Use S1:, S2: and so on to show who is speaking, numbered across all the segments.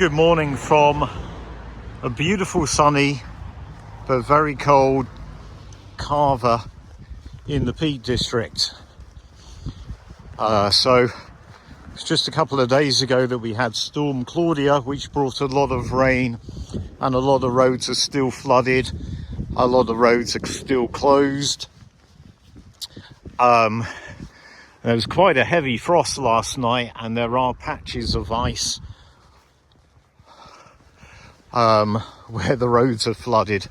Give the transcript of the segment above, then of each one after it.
S1: Good morning from a beautiful sunny but very cold Carver in the Peak District. So it's just a couple of days ago that we had Storm Claudia, which brought a lot of rain, and a lot of roads are still flooded. A lot of roads are still closed. There was quite a heavy frost last night, and there are patches of ice where the roads are flooded.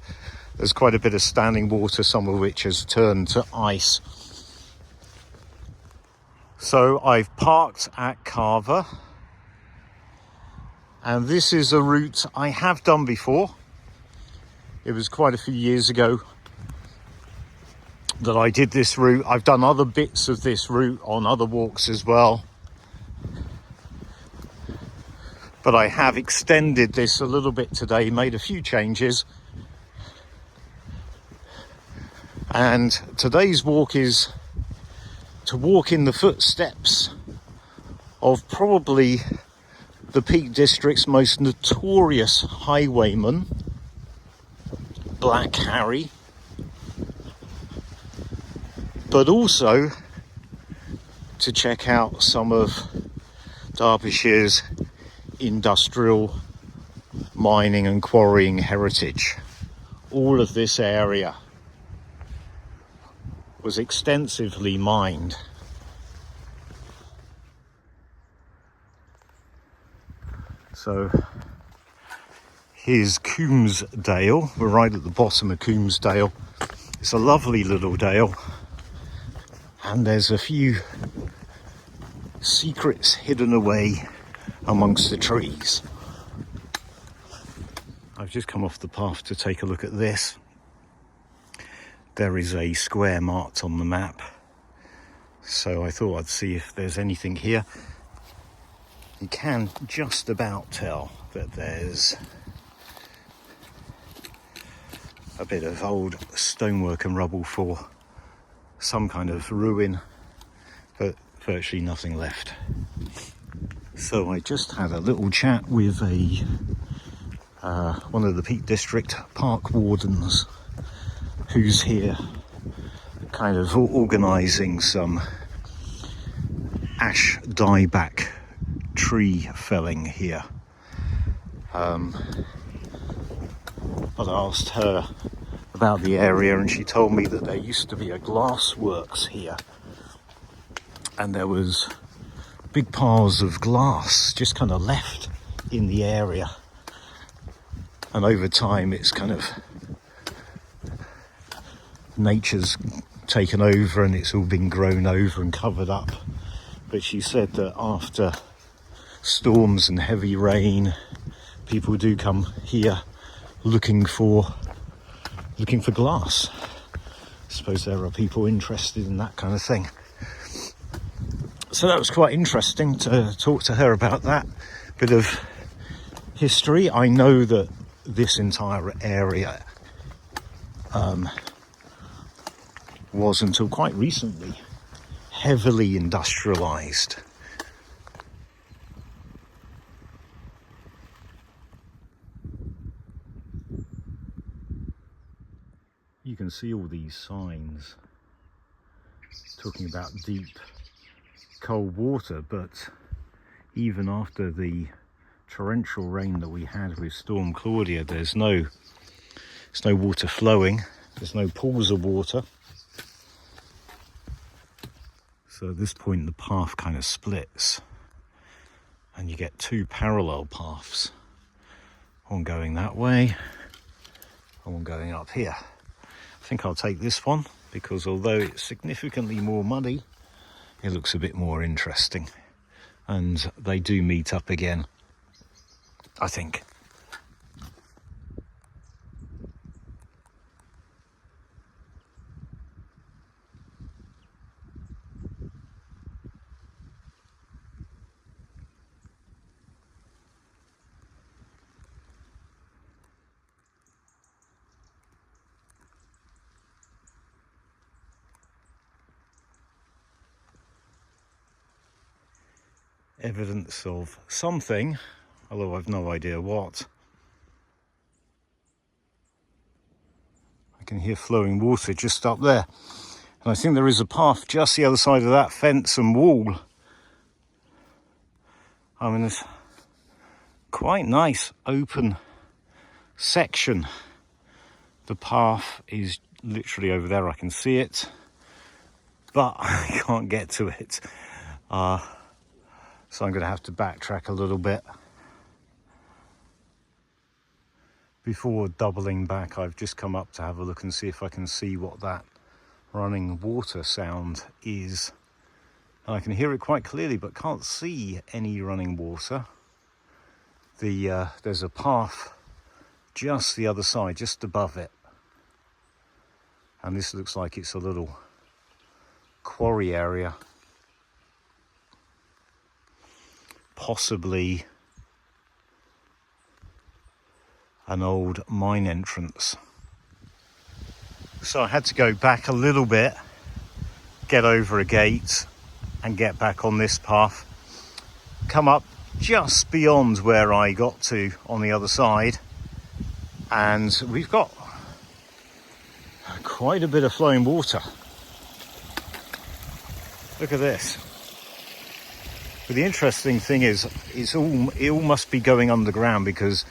S1: There's quite a bit of standing water, some of which has turned to ice. So I've parked at Carver, and this is a route I have done before. It was quite a few years ago that I did this route. I've done other bits of this route on other walks as well, but I have extended this a little bit today, made a few changes. And today's walk is to walk in the footsteps of probably the Peak District's most notorious highwayman, Black Harry, but also to check out some of Derbyshire's industrial mining and quarrying heritage. All of this area was extensively mined. So here's Kumsdale. We're right at the bottom of Kumsdale. It's a lovely little dale, and there's a few secrets hidden away amongst the trees. I've just come off the path to take a look at this. There is a square marked on the map, so I thought I'd see if there's anything here. You can just about tell that there's a bit of old stonework and rubble for some kind of ruin, but virtually nothing left. So I just had a little chat with one of the Peak District park wardens who's here kind of organising some ash dieback tree felling here. But I asked her about the area, and she told me that there used to be a glass works here, and there was big piles of glass just kind of left in the area, and over time it's kind of nature's taken over and it's all been grown over and covered up. But she said that after storms and heavy rain, people do come here looking for glass. I suppose there are people interested in that kind of thing. So that was quite interesting to talk to her about that bit of history. I know that this entire area was until quite recently heavily industrialised. You can see all these signs talking about deep cold water, but even after the torrential rain that we had with Storm Claudia, there's no water flowing, there's no pools of water. So at this point the path kind of splits and you get two parallel paths, one going that way and one going up here. I think I'll take this one because although it's significantly more muddy, it looks a bit more interesting, and they do meet up again, I think. Evidence of something although I've no idea what. I can hear flowing water just up there. And I think there is a path just the other side of that fence and wall. I mean, it's quite nice open section. The path is literally over there. I can see it, but I can't get to it. So I'm going to have to backtrack a little bit. Before doubling back, I've just come up to have a look and see if I can see what that running water sound is. And I can hear it quite clearly, but can't see any running water. There's a path just the other side, just above it. And this looks like it's a little quarry area. Possibly an old mine entrance. So I had to go back a little bit, get over a gate and get back on this path, come up just beyond where I got to on the other side, and we've got quite a bit of flowing water. Look at this. But the interesting thing is it all must be going underground, because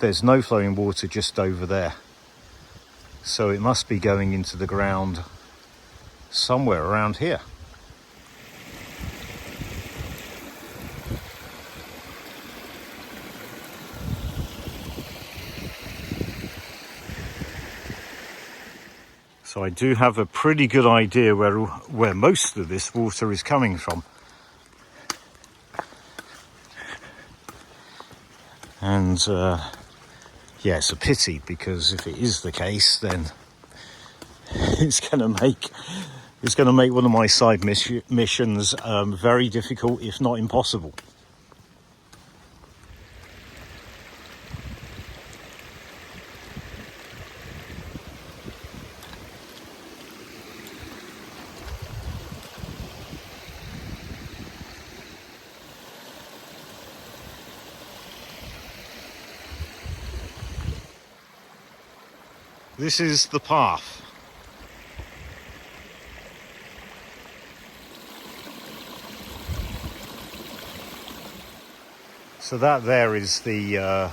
S1: there's no flowing water just over there. So it must be going into the ground somewhere around here. So I do have a pretty good idea where most of this water is coming from. And yeah, it's a pity, because if it is the case, then it's going to make one of my side missions very difficult, if not impossible. This is the path. So that there is the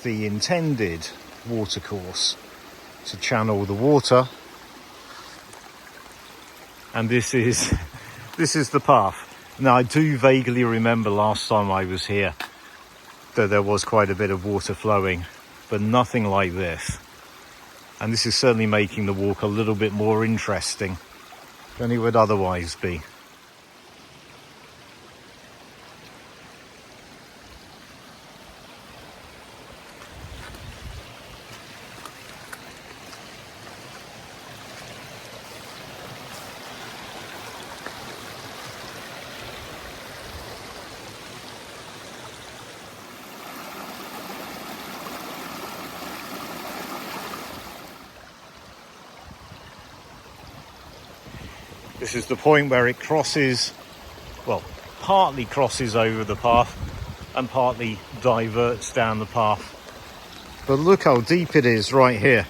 S1: intended watercourse to channel the water, and this is the path. Now I do vaguely remember last time I was here that there was quite a bit of water flowing, but nothing like this. And this is certainly making the walk a little bit more interesting than it would otherwise be. This is the point where it crosses, well, partly crosses over the path and partly diverts down the path. But look how deep it is right here.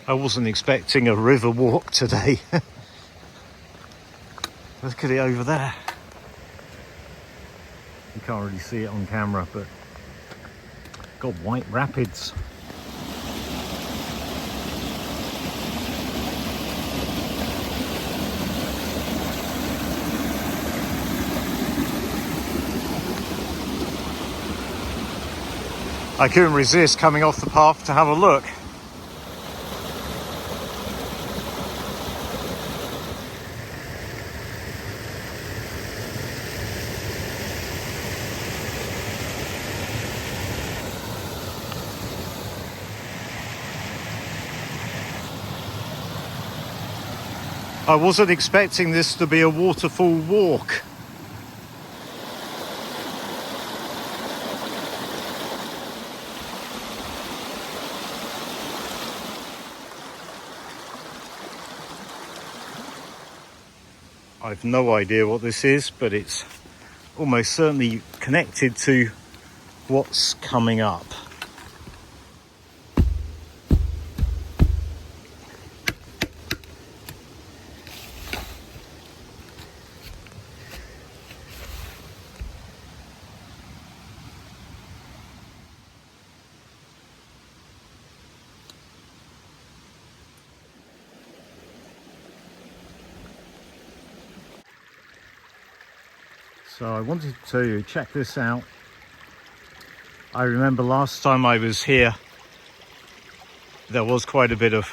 S1: I wasn't expecting a river walk today. Look at it over there. You can't really see it on camera, but got white rapids. I couldn't resist coming off the path to have a look. I wasn't expecting this to be a waterfall walk. I've no idea what this is, but it's almost certainly connected to what's coming up. So I wanted to check this out. I remember last time I was here, there was quite a bit of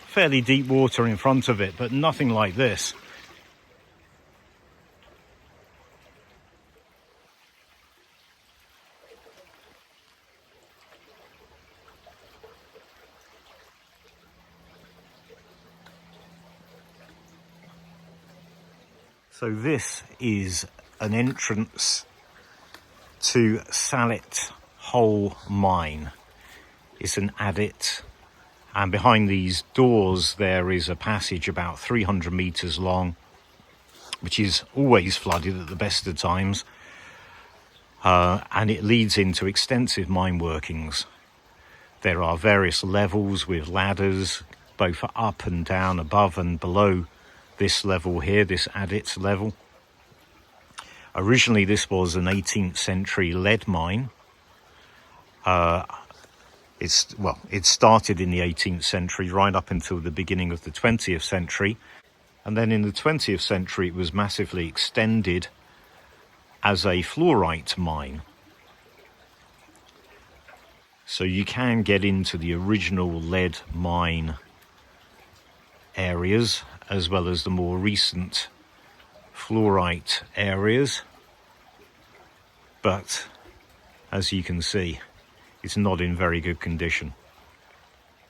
S1: fairly deep water in front of it, but nothing like this. So this is an entrance to Sallet Hole Mine. It's an adit, and behind these doors there is a passage about 300 meters long, which is always flooded at the best of times, and it leads into extensive mine workings. There are various levels with ladders, both up and down, above and below this level here, this adit level. Originally this was an 18th century lead mine. It started in the 18th century right up until the beginning of the 20th century. And then in the 20th century it was massively extended as a fluorite mine. So you can get into the original lead mine areas as well as the more recent fluorite areas, but as you can see, it's not in very good condition.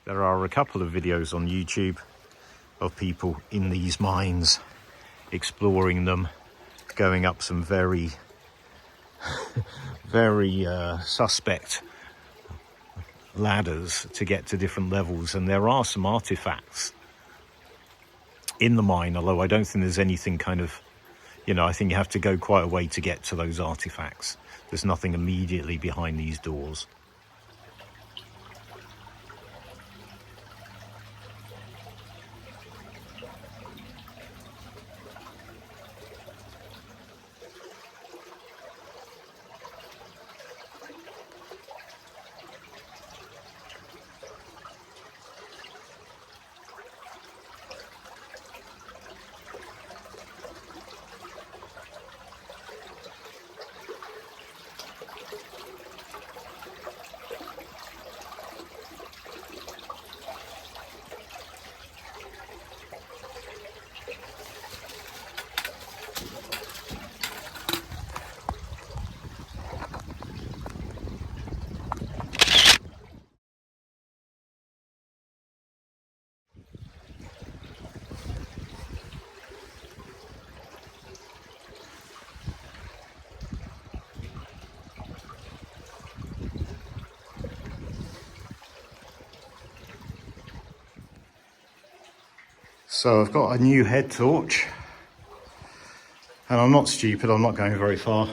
S1: There are a couple of videos on YouTube of people in these mines, exploring them, going up some very suspect ladders to get to different levels, and there are some artifacts in the mine, although I don't think there's anything kind of, I think you have to go quite a way to get to those artifacts. There's nothing immediately behind these doors. So I've got a new head torch, and I'm not stupid, I'm not going very far.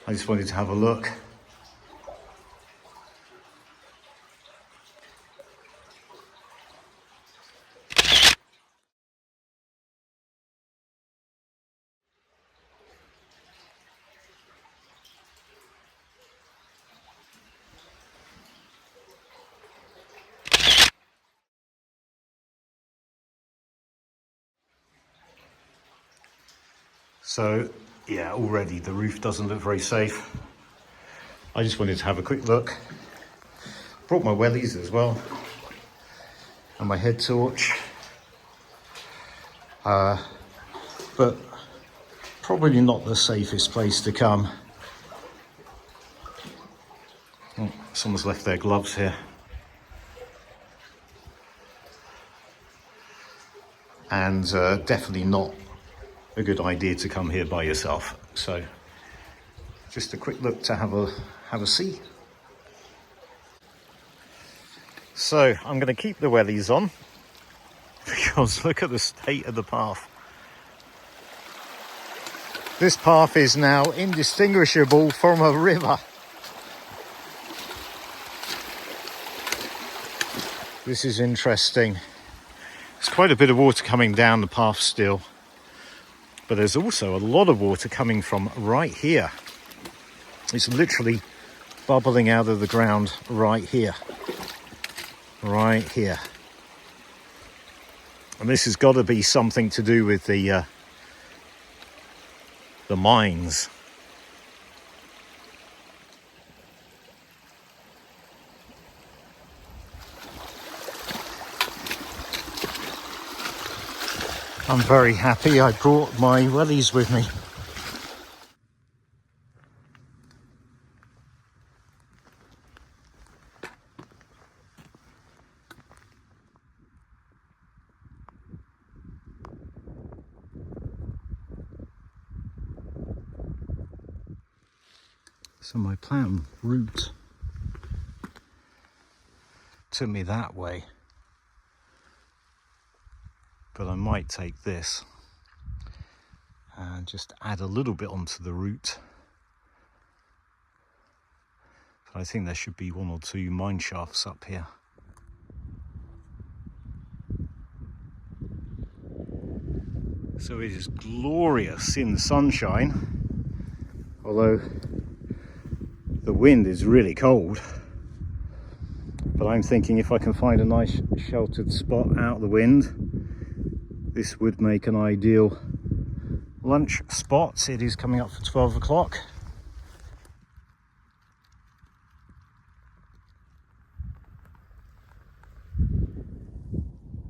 S1: I just wanted to have a look. So yeah, already the roof doesn't look very safe. I just wanted to have a quick look. Brought my wellies as well, and my head torch. But probably not the safest place to come. Oh, someone's left their gloves here. And definitely not a good idea to come here by yourself. So just a quick look to have a see. So I'm going to keep the wellies on because look at the state of the path. This path is now indistinguishable from a river. This is interesting. There's quite a bit of water coming down the path still, but there's also a lot of water coming from right here. It's literally bubbling out of the ground right here. Right here. And this has got to be something to do with the mines. I'm very happy I brought my wellies with me. So my plan route took me that way, but I might take this and just add a little bit onto the route. But I think there should be 1 or 2 mine shafts up here. So it is glorious in the sunshine, although the wind is really cold. But I'm thinking if I can find a nice sheltered spot out of the wind, this would make an ideal lunch spot. It is coming up for 12 o'clock.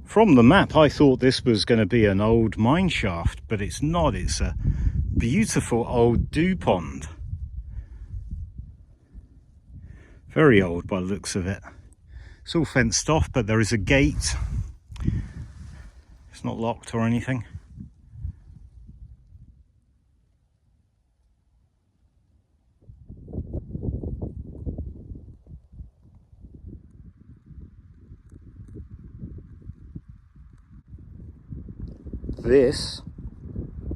S1: From the map, I thought this was going to be an old mine shaft, but it's not. It's a beautiful old dew pond. Very old by the looks of it. It's all fenced off, but there is a gate. It's not locked or anything. This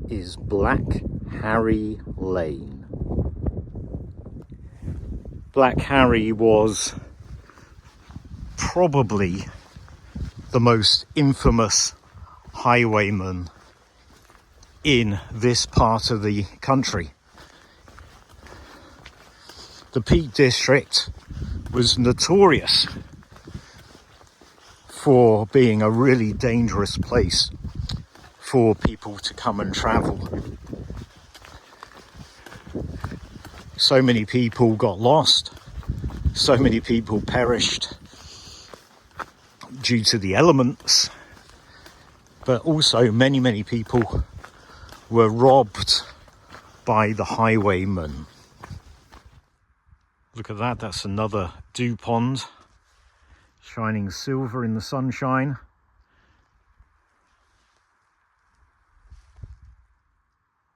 S1: is Black Harry Lane. Black Harry was probably the most infamous highwayman in this part of the country. The Peak District was notorious for being a really dangerous place for people to come and travel. So many people got lost, so many people perished due to the elements, but also many people were robbed by the highwaymen. Look at that, that's another dew pond, shining silver in the sunshine.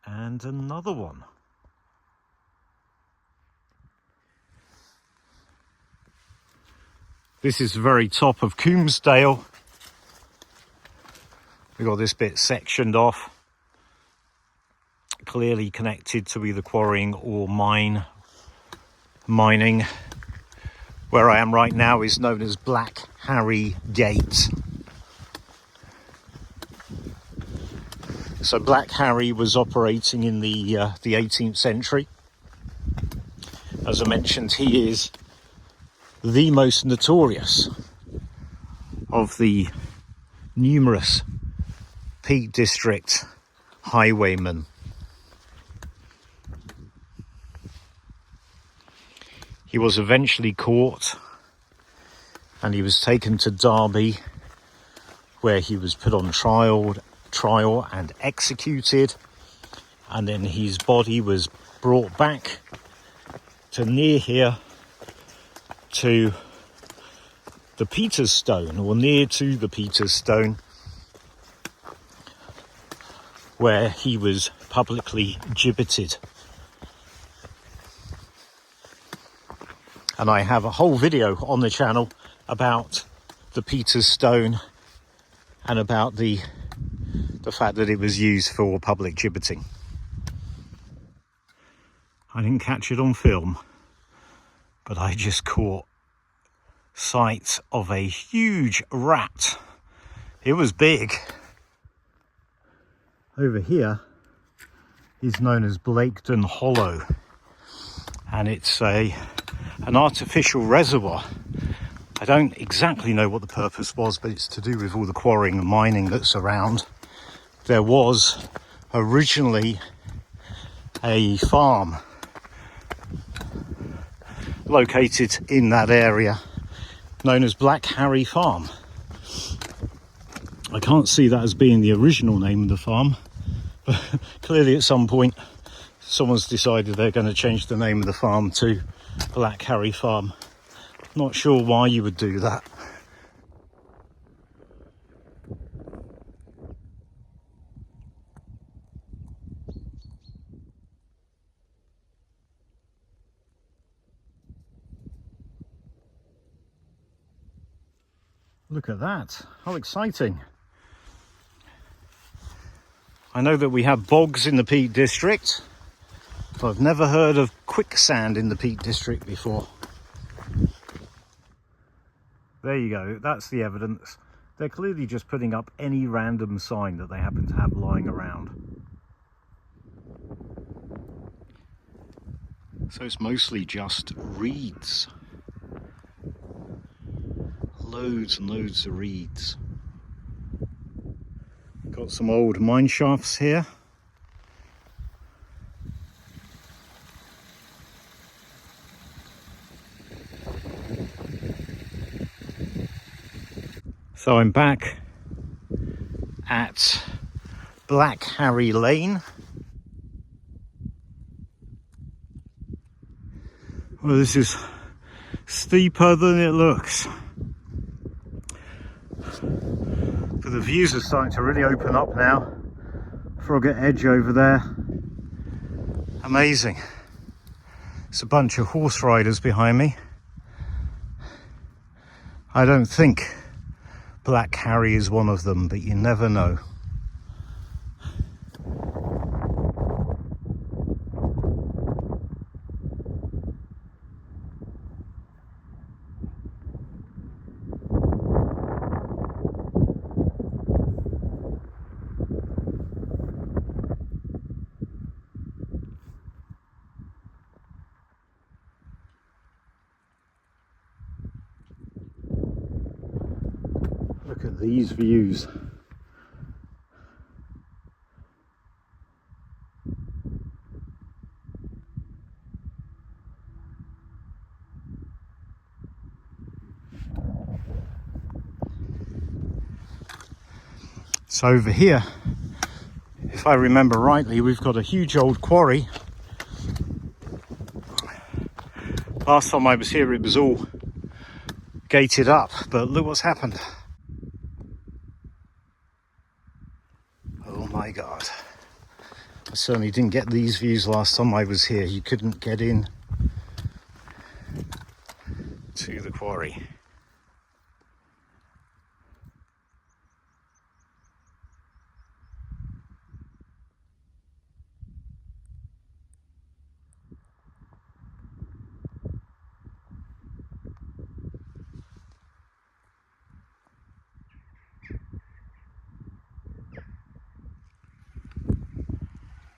S1: And another one. This is the very top of Kumsdale. We've got this bit sectioned off, clearly connected to either quarrying or mining. Where I am right now is known as Black Harry Gate. So Black Harry was operating in the 18th century. As I mentioned, he is the most notorious of the numerous Peak District highwaymen. He was eventually caught and he was taken to Derby, where he was put on trial and executed, and then his body was brought back to near here to the Peter's Stone, or near to the Peter's Stone, where he was publicly gibbeted. And I have a whole video on the channel about the Peter's Stone and about the fact that it was used for public gibbeting. I didn't catch it on film, but I just caught sight of a huge rat. It was big. Over here is known as Blaketon Hollow, and it's an artificial reservoir. I don't exactly know what the purpose was, but it's to do with all the quarrying and mining that's around. There was originally a farm located in that area known as Black Harry Farm. I can't see that as being the original name of the farm, but clearly at some point someone's decided they're going to change the name of the farm to Black Harry Farm. Not sure why you would do that. Look at that, how exciting. I know that we have bogs in the Peak District, but I've never heard of quicksand in the Peak District before. There you go, that's the evidence. They're clearly just putting up any random sign that they happen to have lying around. So it's mostly just reeds. Loads and loads of reeds. Got some old mine shafts here. So I'm back at Black Harry Lane. Well, this is steeper than it looks. But the views are starting to really open up now. Frogger Edge over there. Amazing. It's a bunch of horse riders behind me. I don't think Black Harry is one of them, but you never know. Look at these views. So over here, if I remember rightly, we've got a huge old quarry. Last time I was here it was all gated up, but look what's happened. Oh my god. I certainly didn't get these views last time I was here. You couldn't get in to the quarry.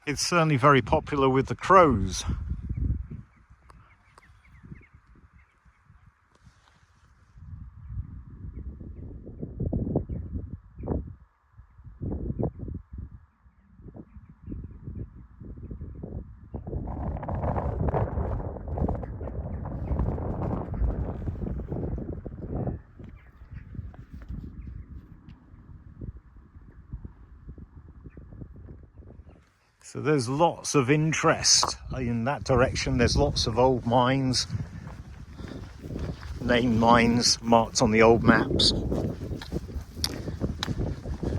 S1: It's certainly very popular with the crows. So there's lots of interest in that direction. There's lots of old mines, named mines marked on the old maps.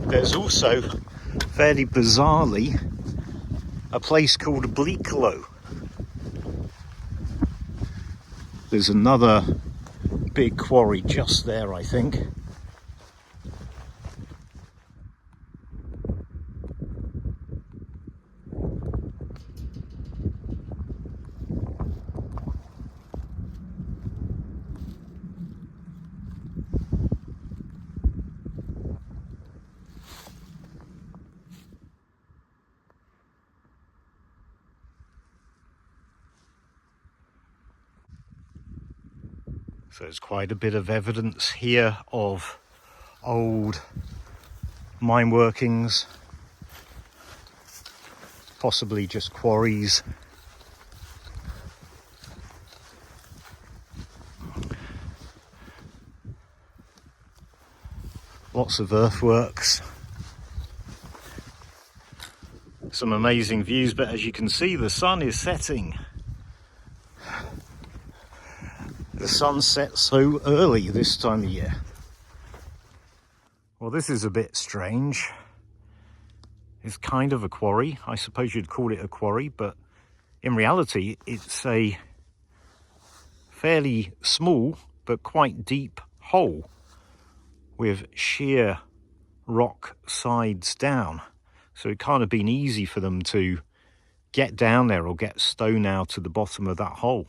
S1: There's also, fairly bizarrely, a place called Bleaklow. There's another big quarry just there, I think. So there's quite a bit of evidence here of old mine workings, possibly just quarries. Lots of earthworks. Some amazing views, but as you can see, the sun is setting. The sun sets so early this time of year. Well, this is a bit strange. It's kind of a quarry. I suppose you'd call it a quarry, but in reality, it's a fairly small but quite deep hole with sheer rock sides down. So it can't have been easy for them to get down there or get stone out to the bottom of that hole.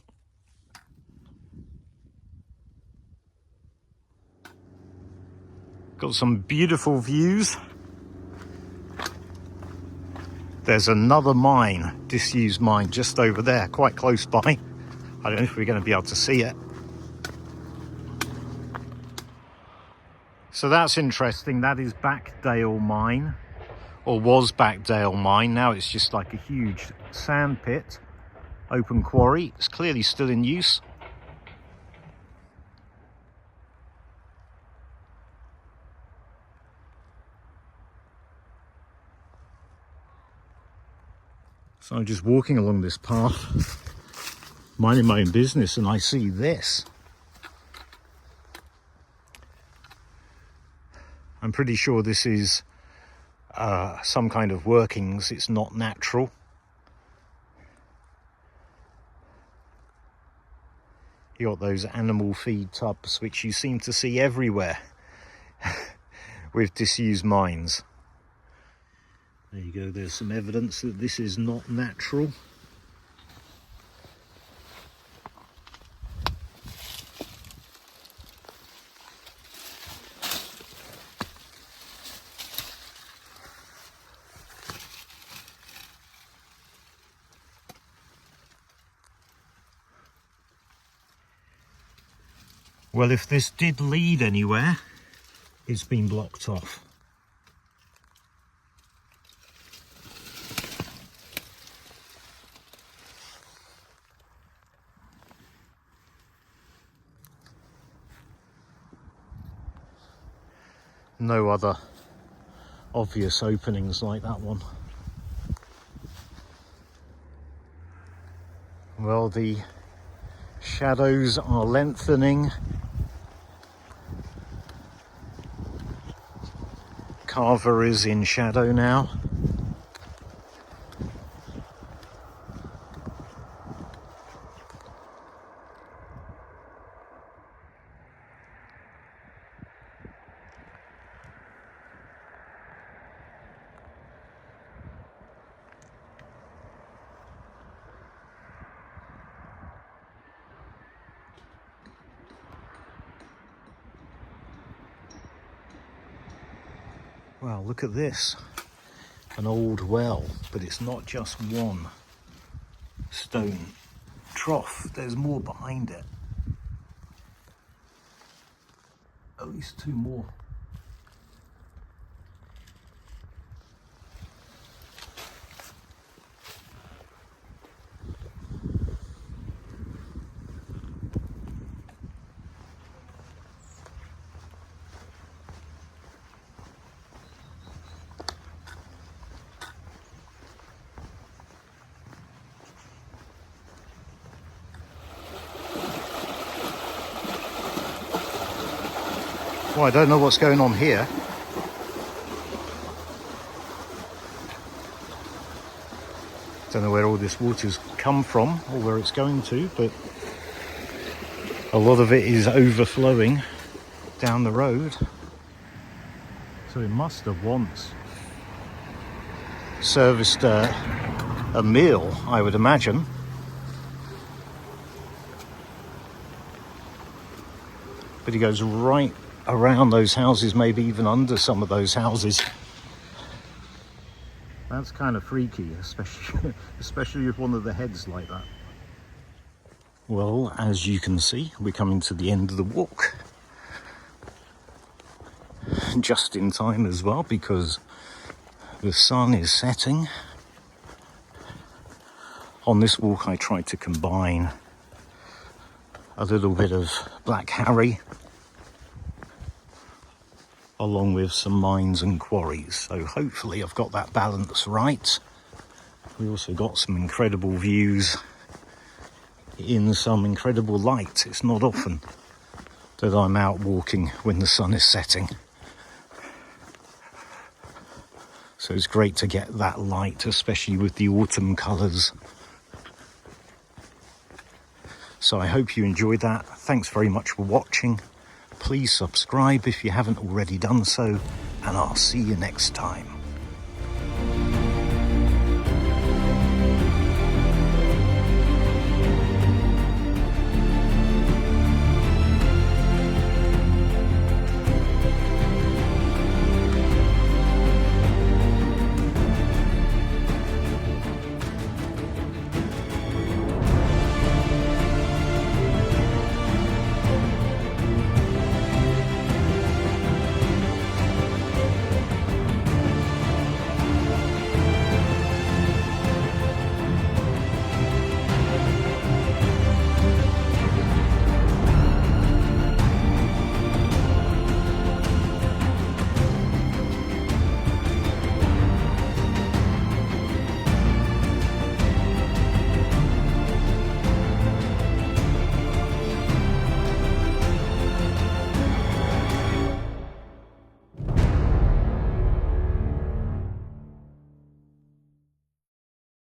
S1: Got some beautiful views. There's another mine, disused mine, just over there, quite close by. I don't know if we're going to be able to see it. So that's interesting. That is Backdale Mine, or was Backdale Mine. Now it's just like a huge sand pit, open quarry. It's clearly still in use. So I'm just walking along this path, minding my own business, and I see this. I'm pretty sure this is some kind of workings. It's not natural. You got those animal feed tubs, which you seem to see everywhere with disused mines. There you go, there's some evidence that this is not natural. Well, if this did lead anywhere, it's been blocked off. No other obvious openings like that one. Well, the shadows are lengthening. Carver is in shadow now. Wow, look at this. An old well, but it's not just one stone trough. There's more behind it. At least two more. Well, I don't know what's going on here. Don't know where all this water's come from or where it's going to, but a lot of it is overflowing down the road. So it must have once serviced a meal, I would imagine. But he goes right around those houses, maybe even under some of those houses. That's kind of freaky, especially with one of the heads like that. Well, as you can see, we're coming to the end of the walk. Just in time as well, because the sun is setting. On this walk I tried to combine a little bit of Black Harry along with some mines and quarries, so hopefully I've got that balance right. We also got some incredible views in some incredible light. It's not often that I'm out walking when the sun is setting, so it's great to get that light, especially with the autumn colours. So I hope you enjoyed that. Thanks very much for watching. Please subscribe if you haven't already done so, and I'll see you next time.